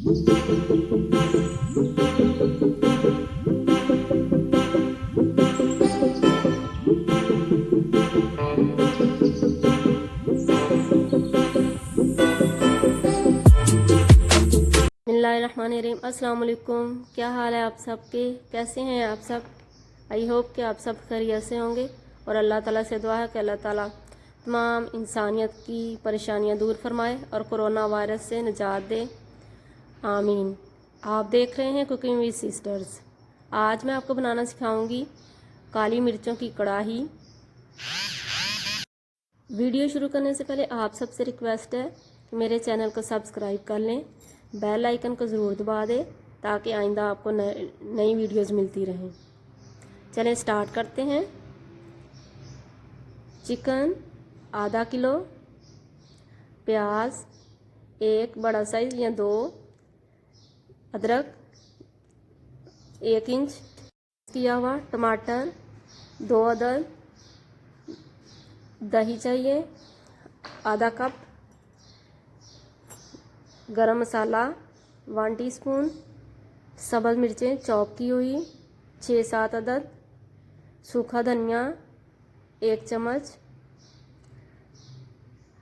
बिस्मिल्लाहिर्रहमानिर्रहीम। अस्सलाम वालेकुम। क्या हाल है आप सबके, कैसे हैं आप सब? आई होप कि आप सब खैरियत से होंगे और अल्लाह ताला से दुआ है कि अल्लाह ताला तमाम इंसानियत की परेशानियां दूर फरमाए और कोरोना वायरस से निजात दे, आमीन। आप देख रहे हैं कुकिंग विद सिस्टर्स। आज मैं आपको बनाना सिखाऊंगी काली मिर्चों की कढ़ाई। वीडियो शुरू करने से पहले आप सबसे रिक्वेस्ट है कि मेरे चैनल को सब्सक्राइब कर लें, बेल आइकन को ज़रूर दबा दें ताकि आइंदा आपको नई वीडियोस मिलती रहें। चलें स्टार्ट करते हैं। चिकन आधा किलो, प्याज एक बड़ा साइज़ या 2, अदरक 1 इंच किया हुआ, टमाटर 2 अदद, दही चाहिए आधा कप, गरम मसाला 1 टीस्पून, सब्ज़ मिर्चें चॉप की हुई 6-7 अदद, सूखा धनिया 1 चम्मच,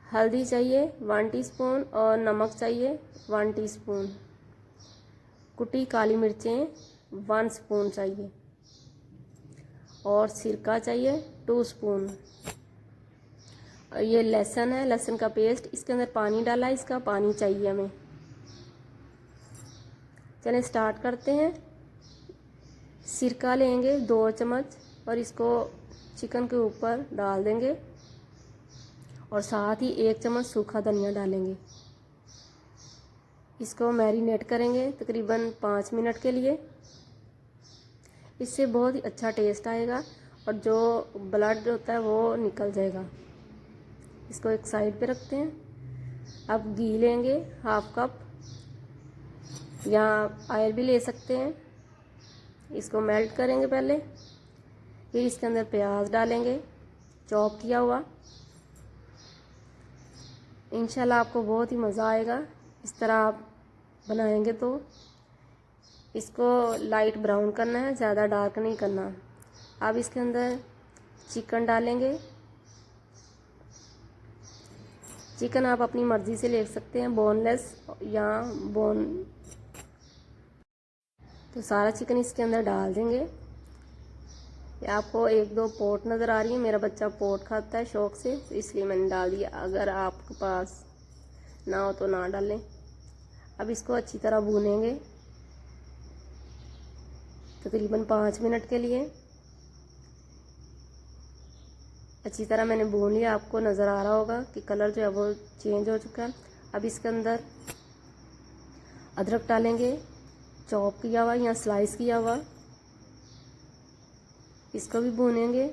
हल्दी चाहिए 1 टीस्पून और नमक चाहिए 1 टीस्पून, कुटी काली मिर्चें 1 स्पून चाहिए और सिरका चाहिए 2 स्पून। ये लहसुन है, लहसुन का पेस्ट, इसके अंदर पानी डाला है, इसका पानी चाहिए हमें। चलें स्टार्ट करते हैं। सिरका लेंगे 2 चम्मच और इसको चिकन के ऊपर डाल देंगे और साथ ही 1 चम्मच सूखा धनिया डालेंगे। इसको मैरिनेट करेंगे तकरीबन 5 मिनट के लिए। इससे बहुत ही अच्छा टेस्ट आएगा और जो ब्लड होता है वो निकल जाएगा। इसको एक साइड पे रखते हैं। अब घी लेंगे 1/2 कप या ऑयल भी ले सकते हैं। इसको मेल्ट करेंगे पहले, फिर इसके अंदर प्याज डालेंगे चॉप किया हुआ। इंशाल्लाह आपको बहुत ही मज़ा आएगा इस तरह आप बनाएंगे तो। इसको लाइट ब्राउन करना है, ज़्यादा डार्क नहीं करना। अब इसके अंदर चिकन डालेंगे। चिकन आप अपनी मर्ज़ी से ले सकते हैं, बोनलेस या बोन। तो सारा चिकन इसके अंदर डाल देंगे। आपको 1-2 पोट नज़र आ रही है, मेरा बच्चा पोट खाता है शौक़ से, तो इसलिए मैंने डाल दिया। अगर आपके पास ना हो तो ना डालें। अब इसको अच्छी तरह भूनेंगे तकरीबन 5 मिनट के लिए। अच्छी तरह मैंने भून लिया, आपको नज़र आ रहा होगा कि कलर जो है वो चेंज हो चुका है। अब इसके अंदर अदरक डालेंगे चॉप किया हुआ या स्लाइस किया हुआ। इसको भी भूनेंगे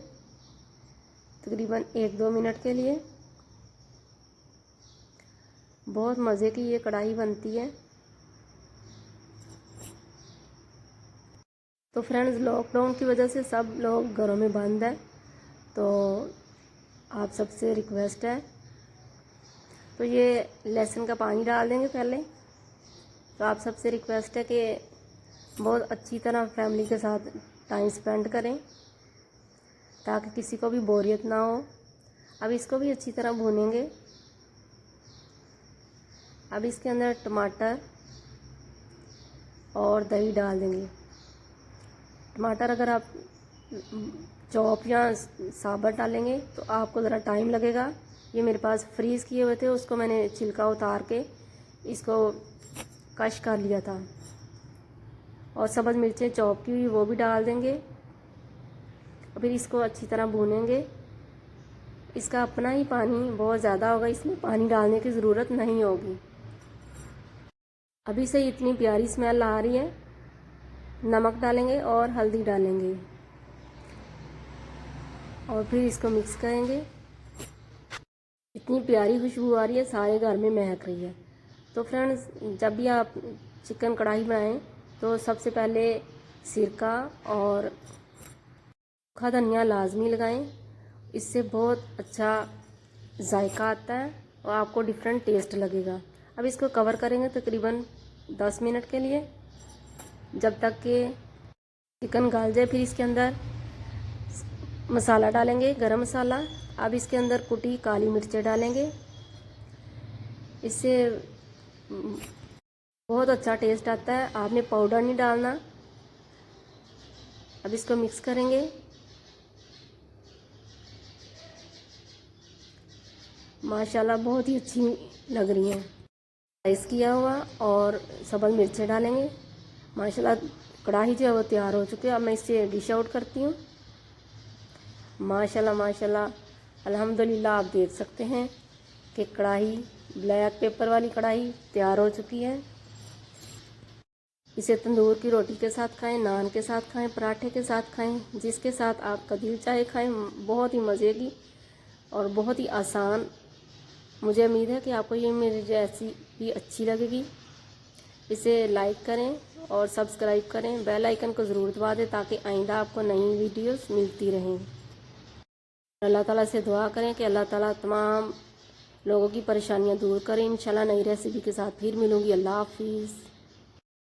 तकरीबन 1-2 मिनट के लिए। बहुत मज़े की ये कढ़ाई बनती है। तो फ्रेंड्स, लॉकडाउन की वजह से सब लोग घरों में बंद है, तो आप सबसे रिक्वेस्ट है। तो ये लहसुन का पानी डाल देंगे पहले। तो आप सबसे रिक्वेस्ट है कि बहुत अच्छी तरह फैमिली के साथ टाइम स्पेंड करें ताकि किसी को भी बोरियत ना हो। अब इसको भी अच्छी तरह भूनेंगे। अब इसके अंदर टमाटर और दही डाल देंगे। टमाटर अगर आप चॉप या साबुत डालेंगे तो आपको ज़रा टाइम लगेगा। ये मेरे पास फ्रीज़ किए हुए थे, उसको मैंने छिलका उतार के इसको कश कर लिया था। और सब्ज़ मिर्चें चॉप की हुई वो भी डाल देंगे। और फिर इसको अच्छी तरह भूनेंगे। इसका अपना ही पानी बहुत ज़्यादा होगा, इसमें पानी डालने की ज़रूरत नहीं होगी। अभी से इतनी प्यारी स्मेल आ रही है। नमक डालेंगे और हल्दी डालेंगे और फिर इसको मिक्स करेंगे। इतनी प्यारी खुशबू आ रही है, सारे घर में महक रही है। तो फ्रेंड्स, जब भी आप चिकन कढ़ाई बनाएं तो सबसे पहले सिरका और सूखा धनिया लाजमी लगाएं। इससे बहुत अच्छा जायका आता है और आपको डिफरेंट टेस्ट लगेगा। अब इसको कवर करेंगे तकरीबन 10 मिनट के लिए, जब तक कि चिकन गल जाए। फिर इसके अंदर मसाला डालेंगे, गरम मसाला। अब इसके अंदर कुटी काली मिर्चें डालेंगे, इससे बहुत अच्छा टेस्ट आता है। आपने पाउडर नहीं डालना। अब इसको मिक्स करेंगे। माशाल्लाह बहुत ही अच्छी लग रही हैं। राइस किया हुआ और सब्ज़ मिर्चें डालेंगे। माशाल्लाह कढ़ाई जो है वो तैयार हो चुकी है। अब मैं इससे डिश आउट करती हूँ। माशाल्लाह माशाल्लाह अल्हम्दुलिल्लाह, आप देख सकते हैं कि कढ़ाई, ब्लैक पेपर वाली कढ़ाई तैयार हो चुकी है। इसे तंदूर की रोटी के साथ खाएं, नान के साथ खाएं, पराठे के साथ खाएं, जिसके साथ आपका दिल चाहे खाएं। बहुत ही मज़े की और बहुत ही आसान। मुझे उम्मीद है कि आपको ये मेरी रेसिपी अच्छी लगेगी। इसे लाइक करें और सब्सक्राइब करें, बेल आइकन को ज़रूर दबा दें ताकि आइंदा आपको नई वीडियोस मिलती रहें। अल्लाह ताला से दुआ करें कि अल्लाह ताला तमाम लोगों की परेशानियां दूर करें। इंशाल्लाह नई रेसिपी के साथ फिर मिलूंगी। अल्लाह हाफिज़।